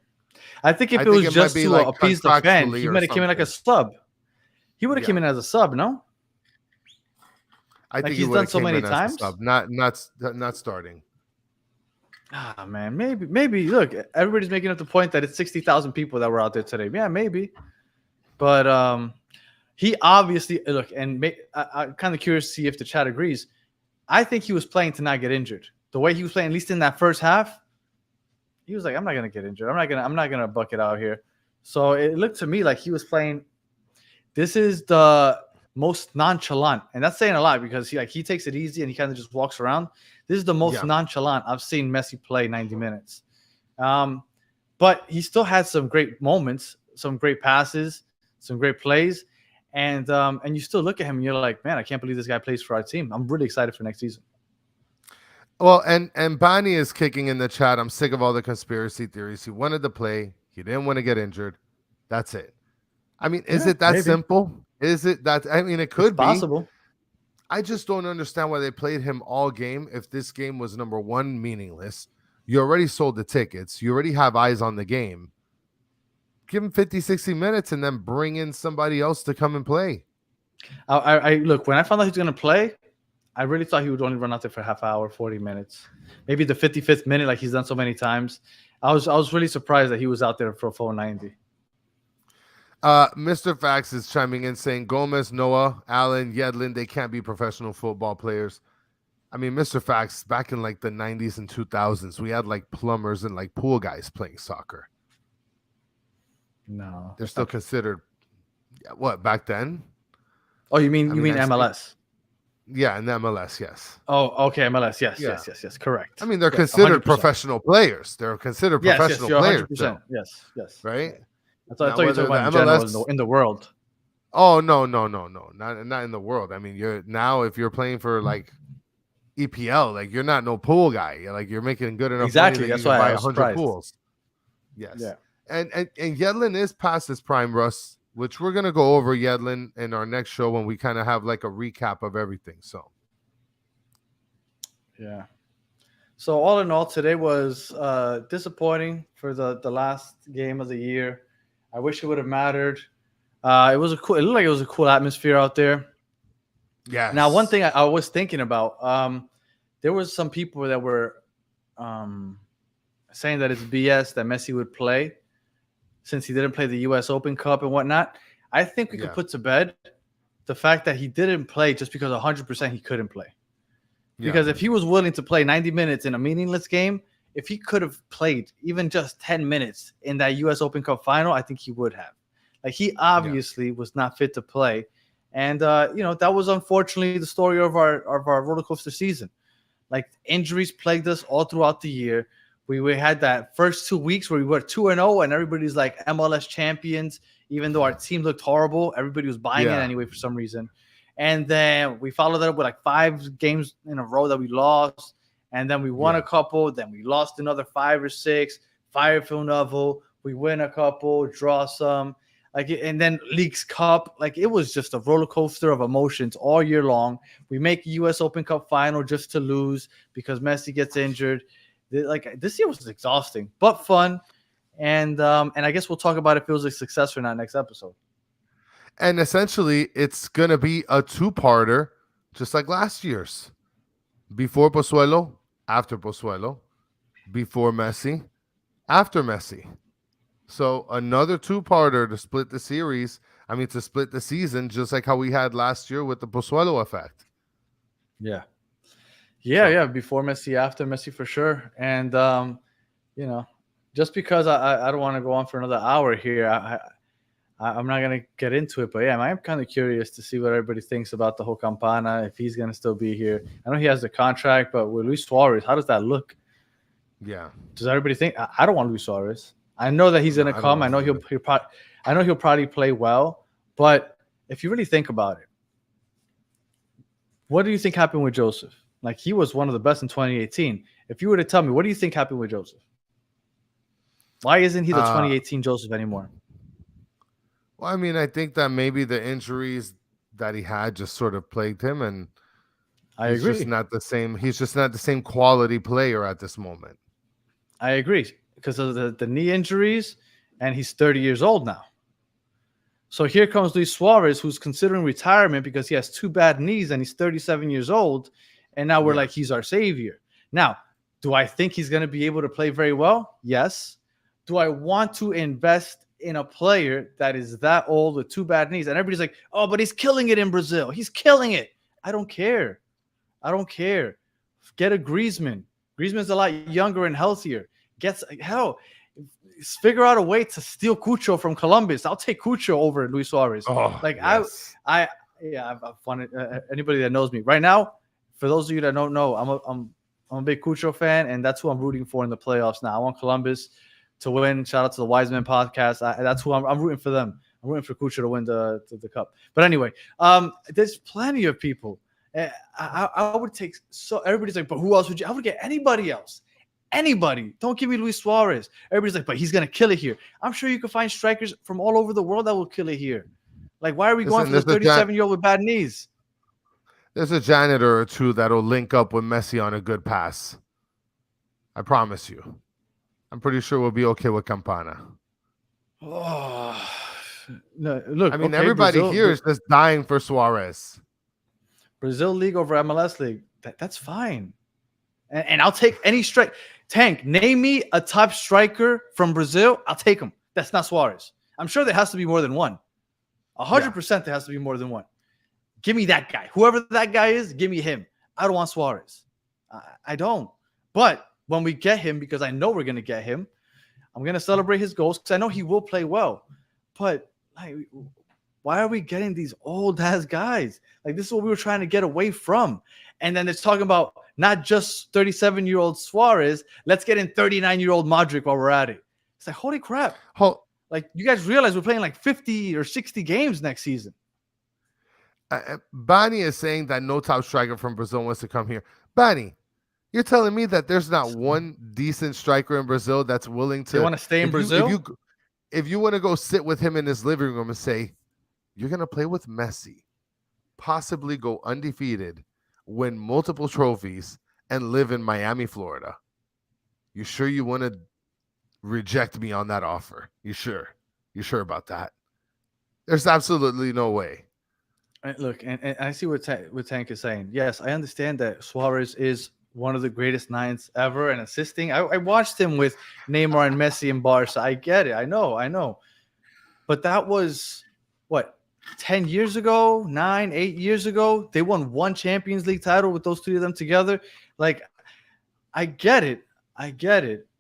I think if it was just to appease the fans, he might have came in like a sub. He would have came in as a sub, no? I Like think he's done so many times. Not starting. Ah, man, maybe. Look, everybody's making up the point that it's 60,000 people that were out there today. Yeah, maybe, but he obviously look, and I'm kind of curious to see if the chat agrees. I think he was playing to not get injured. The way he was playing, at least in that first half, he was like, "I'm not gonna get injured. I'm not gonna buck it out here." So it looked to me like he was playing. This is the most nonchalant, and that's saying a lot because he takes it easy and he kind of just walks around. This is the most nonchalant I've seen Messi play 90 minutes. But he still had some great moments, some great passes, some great plays, and you still look at him and you're like, man, I can't believe this guy plays for our team. I'm really excited for next season. Well, and Bonnie is kicking in the chat. I'm sick of all the conspiracy theories. He wanted to play. He didn't want to get injured. That's it. I mean, is it that simple? Is it that? I mean, it could be possible. I just don't understand why they played him all game. If this game was number one, meaningless, you already sold the tickets. You already have eyes on the game. Give him 50, 60 minutes and then bring in somebody else to come and play. I look, when I found out he was going to play, I really thought he would only run out there for a half hour, 40 minutes, maybe the 55th minute, like he's done so many times. I was really surprised that he was out there for a full 90. Mr. Fax is chiming in saying Gomez, Noah, Allen, Yedlin, they can't be professional football players. I mean, Mr. Fax, back in like the 90s and 2000s, we had like plumbers and like pool guys playing soccer. No, they're still considered. What, back then? Oh, you mean MLS? Yeah, in the MLS, yes. Oh, okay, MLS, yes, correct. I mean, they're considered 100%. Professional players. They're considered professional players. 100%. Yes. Right? I thought you were talking about MLS in the world. Oh, no, not in the world. I mean, if you're playing for like EPL, like you're not no pool guy. You're making good enough money that that's you why buy I was 100 surprised. pools. Yes. Yeah. And Yedlin is past his prime, Russ, which we're gonna go over Yedlin in our next show when we kind of have like a recap of everything. So yeah. So all in all, today was disappointing for the last game of the year. I wish it would have mattered. It looked like it was a cool atmosphere out there. Yeah. Now, one thing I was thinking about, there was some people that were saying that it's BS that Messi would play since he didn't play the U.S. Open Cup and whatnot. I think we could put to bed the fact that he didn't play just because 100% he couldn't play. Because if he was willing to play 90 minutes in a meaningless game, if he could have played even just 10 minutes in that U.S. Open Cup final, I think he would have. Like, he obviously was not fit to play. And, that was unfortunately the story of our roller coaster season. Like, injuries plagued us all throughout the year. We had that first 2 weeks where we were 2-0 and everybody's like MLS champions, even though our team looked horrible. Everybody was buying it anyway for some reason. And then we followed that up with like 5 games in a row that we lost. And then we won a couple. Then we lost another 5 or 6. Fire Phil Neville. We win a couple, draw some. And then Leagues Cup. Like, it was just a roller coaster of emotions all year long. We make a U.S. Open Cup final just to lose because Messi gets injured. Like, this year was exhausting, but fun. And I guess we'll talk about if it was a success or not next episode. And essentially, it's going to be a 2-parter, just like last year's. Before Pozuelo, after Pozuelo. Before Messi, after Messi. So another 2-parter to split the series. I mean, to split the season, just like how we had last year with the Pozuelo effect. Yeah. Before Messi, after Messi for sure. And, just because I don't want to go on for another hour here, I'm not going to get into it. But, yeah, I'm kind of curious to see what everybody thinks about the whole Campana, if he's going to still be here. I know he has the contract, but with Luis Suarez, how does that look? Yeah. Does everybody think? I don't want Luis Suarez. I know that he's going to come. I know he'll probably play well. But if you really think about it, what do you think happened with Joseph? Like, he was one of the best in 2018. If you were to tell me, what do you think happened with Joseph? Why isn't he the 2018 Joseph anymore? Well, I mean, I think that maybe the injuries that he had just sort of plagued him, and he's just not the same. He's just not the same quality player at this moment. I agree because of the knee injuries, and he's 30 years old now. So here comes Luis Suarez, who's considering retirement because he has 2 bad knees and he's 37 years old. And now we're like, he's our savior. Now, do I think he's going to be able to play very well? Yes. Do I want to invest in a player that is that old with 2 bad knees? And everybody's like, oh, but he's killing it in Brazil. He's killing it. I don't care. Get a Griezmann. Griezmann's a lot younger and healthier. Figure out a way to steal Cucho from Columbus. I'll take Cucho over Luis Suarez. Yes. I've fun. Anybody that knows me right now, for those of you that don't know, I'm a big Cucho fan, and that's who I'm rooting for in the playoffs now. I want Columbus to win. Shout out to the Wiseman podcast. That's who I'm rooting for them. I'm rooting for Cucho to win the cup. But anyway, there's plenty of people. I would take everybody's like, but who else would you? I would get anybody else. Anybody. Don't give me Luis Suarez. Everybody's like, but he's gonna kill it here. I'm sure you can find strikers from all over the world that will kill it here. Like, why are we going for this 37-year-old with bad knees? There's a janitor or two that'll link up with Messi on a good pass. I promise you. I'm pretty sure we'll be okay with Campana. Oh, no, look. I mean, everybody here is just dying for Suarez. Brazil League over MLS League. That's fine. And I'll take any strike. Tank, name me a top striker from Brazil. I'll take him. That's not Suarez. I'm sure there has to be more than one. 100% there has to be more than one. Give me that guy. Whoever that guy is, give me him. I don't want Suarez. I don't. But when we get him, because I know we're going to get him, I'm going to celebrate his goals because I know he will play well. But like, why are we getting these old-ass guys? Like, this is what we were trying to get away from. And then it's talking about not just 37-year-old Suarez. Let's get in 39-year-old Modric while we're at it. It's like, holy crap. Like, you guys realize we're playing like 50 or 60 games next season. Bani is saying that no top striker from Brazil wants to come here. Bani, you're telling me that there's not one decent striker in Brazil that's willing to... They want to stay in Brazil? If you want to go sit with him in his living room and say, you're going to play with Messi, possibly go undefeated, win multiple trophies, and live in Miami, Florida. You sure you want to reject me on that offer? You sure? You sure about that? There's absolutely no way. Look, and I see what Tank is saying. Yes, I understand that Suarez is one of the greatest nines ever and assisting. I watched him with Neymar and Messi and Barca. I get it. I know. But that was, what, 10 years ago, 8 years ago? They won one Champions League title with those 3 of them together. Like, I get it.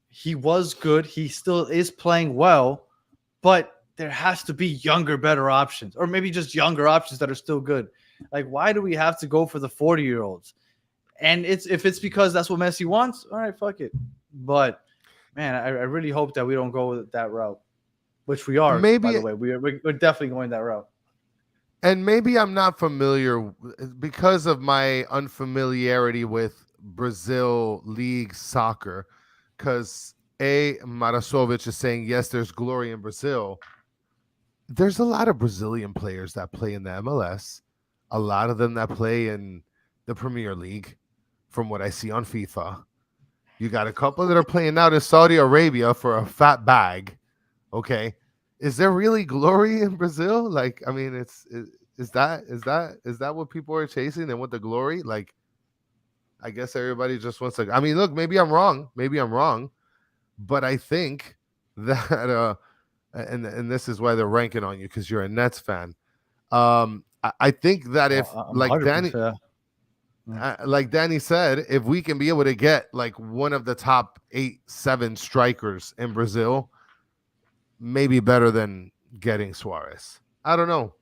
He was good. He still is playing well. But there has to be younger, better options, or maybe just younger options that are still good. Like, why do we have to go for the 40-year-olds? And if it's because that's what Messi wants, all right, fuck it. But man, I really hope that we don't go that route, which we are. Maybe, by the way, we're definitely going that route. And maybe I'm not familiar because of my unfamiliarity with Brazil League soccer. Because Marasovic is saying yes, there's glory in Brazil. There's a lot of Brazilian players that play in the MLS, a lot of them that play in the Premier League, from what I see on FIFA. You got a couple that are playing out in Saudi Arabia for a fat bag. Okay. Is there really glory in Brazil? Like, I mean, is that what people are chasing? They want the glory? Like, I guess everybody just wants to. I mean, look, maybe I'm wrong, but I think that and this is why they're ranking on you, because you're a Nets fan. I think that if like Danny said, if we can be able to get like one of the top 8-7 strikers in Brazil, maybe better than getting Suarez. I don't know.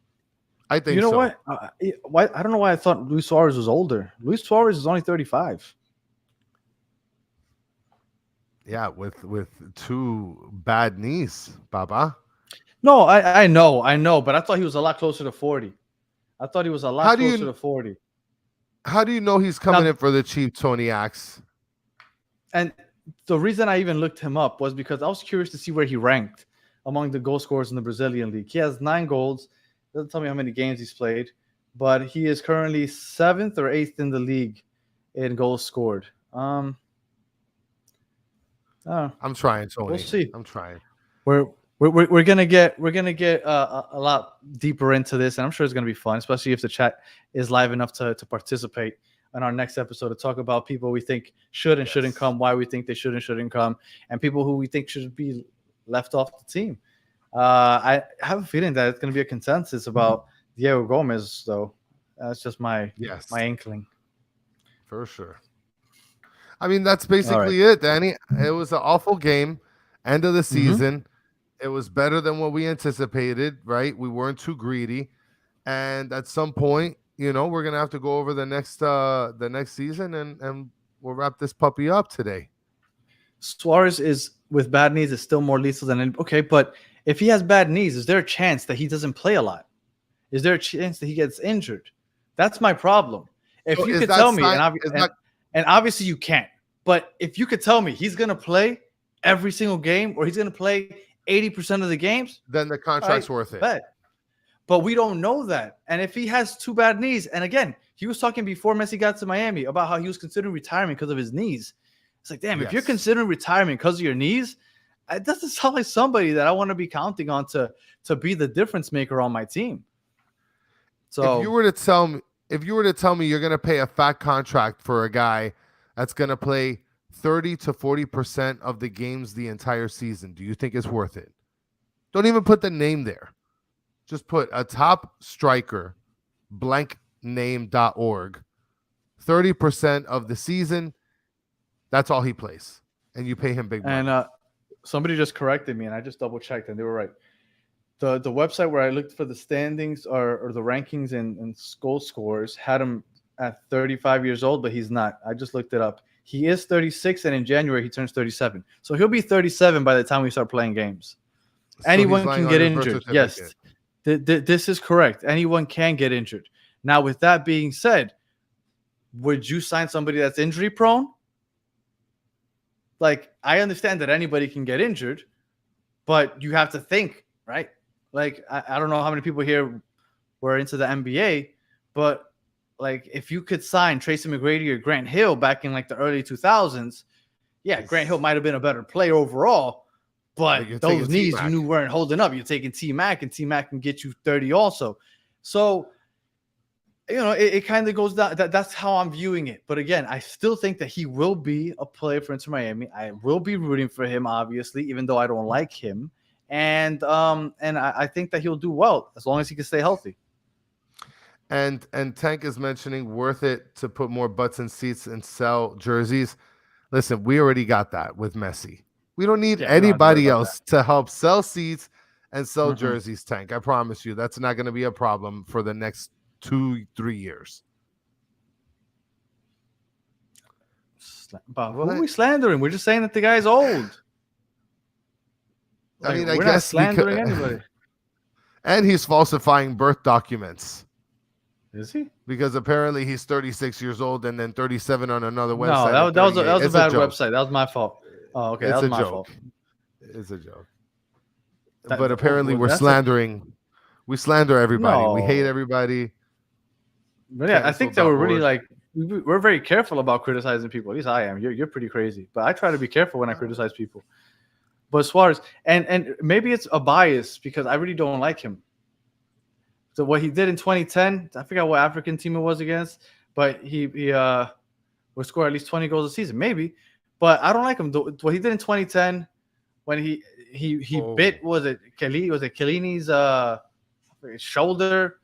I think you know so. Why I don't know why I thought Luis Suarez was older. Luis Suarez is only 35. Yeah, with 2 bad knees, Baba. No, I know, but I thought he was a lot closer to 40. I thought he was a lot closer to 40. How do you know he's coming in for the cheap Tony Axe? And the reason I even looked him up was because I was curious to see where he ranked among the goal scorers in the Brazilian league. He has 9 goals. Doesn't tell me how many games he's played, but he is currently 7th or 8th in the league in goals scored. I'm trying, Tony. We'll see. I'm trying. We're we're gonna get a lot deeper into this, and I'm sure it's gonna be fun, especially if the chat is live enough to participate in our next episode to talk about people we think should and shouldn't come, why we think they should and shouldn't come, and people who we think should be left off the team. I have a feeling that it's gonna be a consensus about Diego Gomez, though. That's just my inkling. For sure. I mean, that's basically it, Danny. It was an awful game. End of the season. It was better than what we anticipated, right? We weren't too greedy. And at some point, we're going to have to go over the next season and we'll wrap this puppy up today. Suarez is, with bad knees, is still more lethal than any. Okay, but if he has bad knees, is there a chance that he doesn't play a lot? Is there a chance that he gets injured? That's my problem. If you could tell me, and obviously you can't, but if you could tell me he's going to play every single game or he's going to play 80% of the games, then the contract's worth it. But we don't know that. And if he has two bad knees, and again, he was talking before Messi got to Miami about how he was considering retirement because of his knees. It's like, damn, if you're considering retirement because of your knees, it doesn't sound like somebody that I want to be counting on to be the difference maker on my team. So if you were to tell me you're going to pay a fat contract for a guy that's going to play 30 to 40% of the games the entire season, do you think it's worth it? Don't even put the name there. Just put a top striker, blankname.org, 30% of the season. That's all he plays. And you pay him big money. And somebody just corrected me, and I just double checked, and they were right. The website where I looked for the standings or the rankings and goal scores had him at 35 years old, but he's not. I just looked it up. He is 36, and in January he turns 37. So he'll be 37 by the time we start playing games. So anyone can get injured. Yes, this is correct. Anyone can get injured. Now, with that being said, would you sign somebody that's injury prone? Like, I understand that anybody can get injured, but you have to think, right? Like, I don't know how many people here were into the NBA, but like, if you could sign Tracy McGrady or Grant Hill back in like the early 2000s, Grant Hill might have been a better player overall, but those knees you knew weren't holding up. You're taking T-Mac, and T-Mac can get you 30 also. So, it kind of goes down. That's how I'm viewing it. But again, I still think that he will be a player for Inter Miami. I will be rooting for him, obviously, even though I don't like him. And I think that he'll do well as long as he can stay healthy. And Tank is mentioning worth it to put more butts in seats and sell jerseys. Listen, we already got that with Messi. We don't need anybody else to help sell seats and sell jerseys, Tank. I promise you, that's not going to be a problem for the next 2-3 years. But who are we slandering? We're just saying that the guy's old. I mean, we're not slandering anybody. And he's falsifying birth documents. Is he? Because apparently he's 36 years old and then 37 on another website. No, that was a bad website. That was my fault. Oh, okay. That was my fault. It's a joke. But apparently we're slandering. We slander everybody. No. We hate everybody. But yeah, I think that we're really we're very careful about criticizing people. At least I am. You're pretty crazy. But I try to be careful when I criticize people. But Suarez, and maybe it's a bias because I really don't like him. So what he did in 2010, I forgot what African team it was against, but he would score at least 20 goals a season, maybe. But I don't like him. What he did in 2010 when he bit Chiellini's shoulder,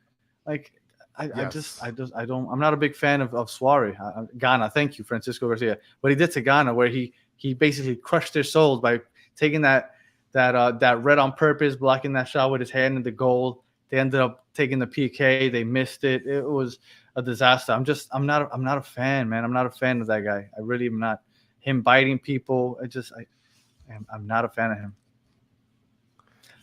like I'm not a big fan of Suarez. Ghana, thank you, Francisco Garcia. What he did to Ghana, where he basically crushed their souls by taking that red on purpose, blocking that shot with his hand in the goal. They ended up taking the PK. They missed it. It was a disaster. I'm not a fan, man. I'm not a fan of that guy. I really am not. Him biting people. I'm not a fan of him.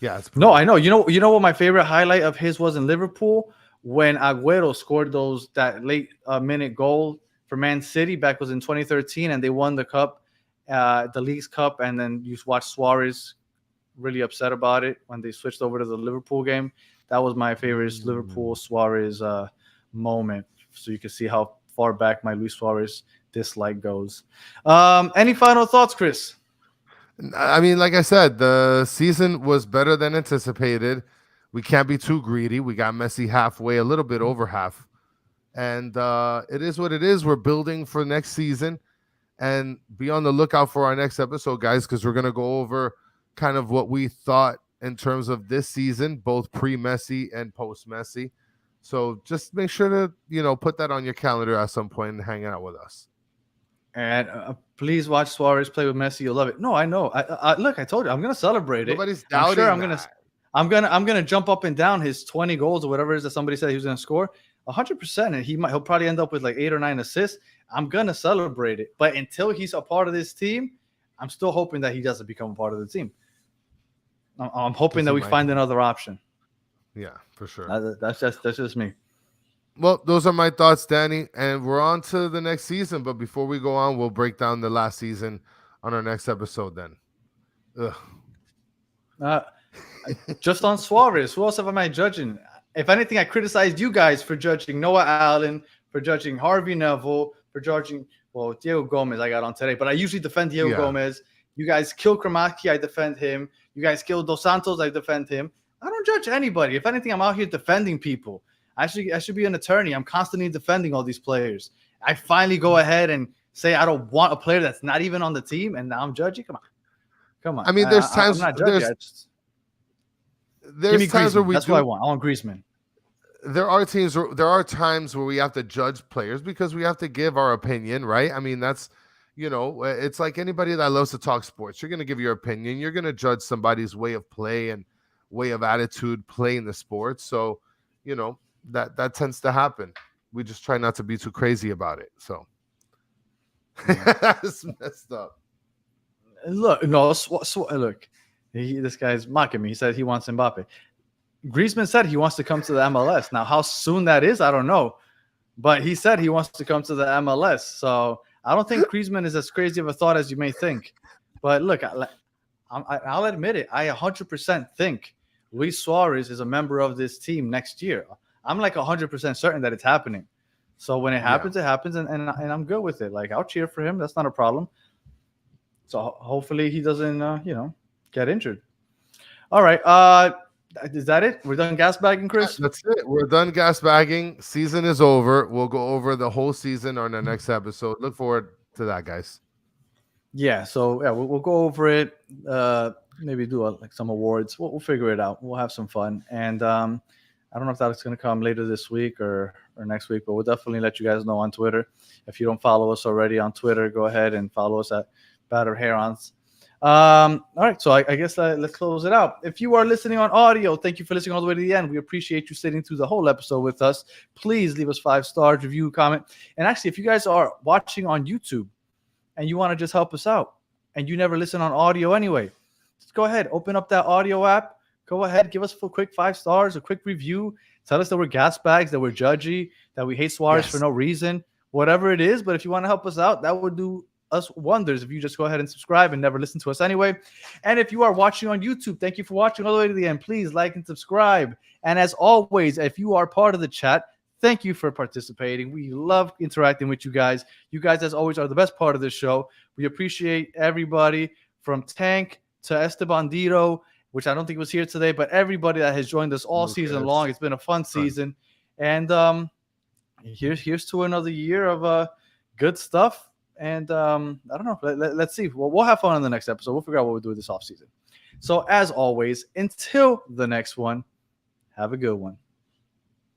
Yeah. No, I know. You know what my favorite highlight of his was in Liverpool when Agüero scored that late minute goal for Man City back was in 2013, and they won the cup, the League's Cup, and then you watch Suarez really upset about it when they switched over to the Liverpool game. That was my favorite Liverpool Suarez moment. So you can see how far back my Luis Suarez dislike goes. Any final thoughts, Chris? I mean, like I said, the season was better than anticipated. We can't be too greedy. We got Messi halfway, a little bit over half. And it is what it is. We're building for next season. And be on the lookout for our next episode, guys, because we're going to go over kind of what we thought in terms of this season, both pre-Messi and post-Messi. So just make sure to, put that on your calendar at some point and hang out with us. And please watch Suarez play with Messi. You'll love it. No, I know. Look, I told you, I'm going to celebrate it. Nobody's doubting I'm gonna jump up and down his 20 goals or whatever it is that somebody said he was going to score 100%. And he'll probably end up with like 8 or 9 assists. I'm going to celebrate it. But until he's a part of this team, I'm still hoping that he doesn't become a part of the team. I'm hoping that we find another option. Yeah, for sure. That's just me. Well, those are my thoughts, Danny. And we're on to the next season. But before we go on, we'll break down the last season on our next episode then. Just on Suarez, who else am I judging? If anything, I criticized you guys for judging Noah Allen, for judging Harvey Neville, for judging, Diego Gomez I got on today. But I usually defend Diego Gomez. You guys kill Kromaki, I defend him. You guys kill Dos Santos, I defend him. I don't judge anybody. If anything, I'm out here defending people. I should be an attorney. I'm constantly defending all these players. I finally go ahead and say I don't want a player that's not even on the team, and now I'm judging. Come on. I mean, there's times. I'm not judging. There's times where that's what I want. I want Griezmann. There are times where we have to judge players because we have to give our opinion, right? I mean, that's it's like anybody that loves to talk sports. You're going to give your opinion. You're going to judge somebody's way of play and way of attitude playing the sport. So, that tends to happen. We just try not to be too crazy about it. So that's messed up. Look, this guy's mocking me. He said he wants Mbappe. Griezmann said he wants to come to the MLS. Now, how soon that is, I don't know. But he said he wants to come to the MLS. So I don't think Griezmann is as crazy of a thought as you may think. But look, I'll admit it. I 100% think Luis Suarez is a member of this team next year. I'm like 100% certain that it's happening. So when it happens, it happens, and I'm good with it. Like, I'll cheer for him. That's not a problem. So hopefully he doesn't, get injured. All right. Is that it? We're done gas bagging, Chris? That's it. We're done gas bagging. Season is over. We'll go over the whole season on the next episode. Look forward to that, guys. Yeah. So we'll go over it. Maybe do some awards. We'll figure it out. We'll have some fun. And I don't know if that's going to come later this week or next week, but we'll definitely let you guys know on Twitter. If you don't follow us already on Twitter, go ahead and follow us at Battered Herons. All right, so I guess let's close it out. If you are listening on audio, thank you for listening all the way to the end. We appreciate you sitting through the whole episode with us. Please leave us 5 stars, review, comment. And actually, if you guys are watching on YouTube and you want to just help us out and you never listen on audio anyway, just go ahead, open up that audio app. Go ahead, give us a quick 5 stars, a quick review. Tell us that we're gas bags, that we're judgy, that we hate Suarez for no reason, whatever it is. But if you want to help us out, that would do us wonders if you just go ahead and subscribe and never listen to us anyway. And if you are watching on YouTube, thank you for watching all the way to the end. Please like and subscribe. And as always, if you are part of the chat, thank you for participating. We love interacting with you guys. You guys, as always, are the best part of this show. We appreciate everybody from Tank to Esteban Dito, which I don't think was here today, but everybody that has joined us all season long. It's been a fun season. And here's to another year of good stuff. And I don't know. Let's see. Well, we'll have fun on the next episode. We'll figure out what we'll do this offseason. So as always, until the next one, have a good one.